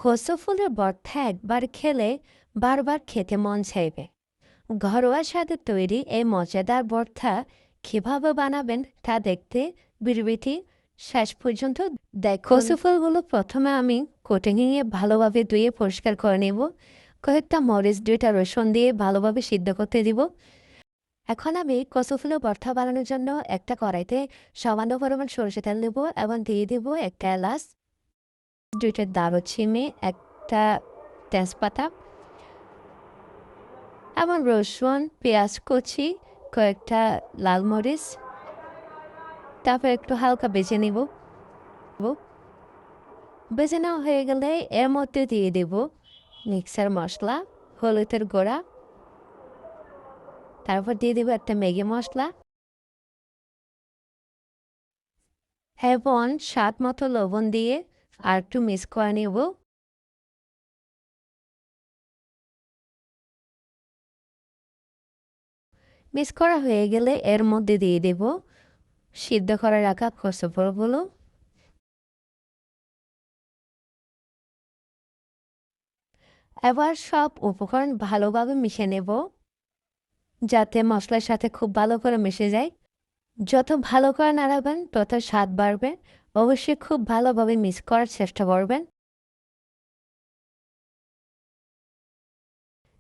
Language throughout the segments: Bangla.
কচু ফুলের ভর্তা একবার খেলে বারবার খেতে মন চাইবে। ঘরোয়া স্বাদে তৈরি এই মজাদার ভর্তা কিভাবে বানাবেন তা দেখতে ভিডিওটি শেষ পর্যন্ত দেখুন। কচু ফুলগুলো প্রথমে আমি কেটে নিয়ে ভালোভাবে ধুয়ে পরিষ্কার করে নেব। কয়েকটা মরিচ, 2টা রসুন দিয়ে ভালোভাবে সিদ্ধ করতে দিব। এখন আমি কচু ফুলের ভর্তা বানানোর জন্য একটা কড়াইতে সামান্য পরিমাণ সরষে তেল নেব এবং দিয়ে দেব একটা এলাচ, 2টা দারুচিনি, একটা তেজপাতা এবং রসুন, পেঁয়াজ কুচি, কয়েকটা লাল মরিচ। তারপর একটু হালকা বেজে নেব। বেজে নেওয়া হয়ে গেলে এর মধ্যে দিয়ে দেব মিক্সার মশলা, হলুদের গুঁড়া, তারপর দিয়ে দেব একটা ম্যাগি মশলা এবং স্বাদ মতো লবণ দিয়ে আর একটু মিক্স করে নেব। মিক্স করা হয়ে গেলে এর মধ্যে দিয়ে দেব সিদ্ধ করে রাখা কচু ফুলগুলো। এবার সব উপকরণ ভালোভাবে মিশিয়ে নেব যাতে মশলার সাথে খুব ভালো করে মিশে যায়। যত ভালো করে নাড়াবেন তত স্বাদ বাড়বে। অবশ্যই খুব ভালোভাবে মিক্স করার চেষ্টা করবেন।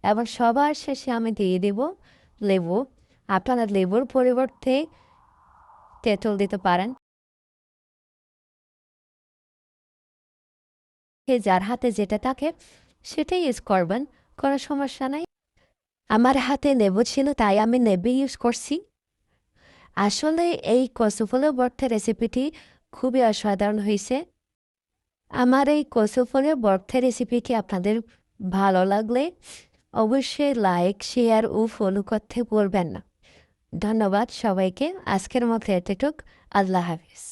এবং সবার শেষে আমি দিয়ে দেব লেবু। আপনারা লেবুর পরিবর্তে তেঁতুল দিতে পারেন। যার হাতে যেটা থাকে সেটাই ইউজ করবেন, কোনো সমস্যা নাই। আমার হাতে লেবু ছিল তাই আমি লেবু ইউজ করছি। আসলে এই কচু ফুলের ভর্তা রেসিপিটি খুবই অসাধারণ হয়েছে। আমার এই কচু ফুলের ভর্তা রেসিপিটি আপনাদের ভালো লাগলে অবশ্যই লাইক, শেয়ার ও ফলো করতে ভুলবেন না। ধন্যবাদ সবাইকে। আজকের মতো এতটুক। আল্লাহ হাফিজ।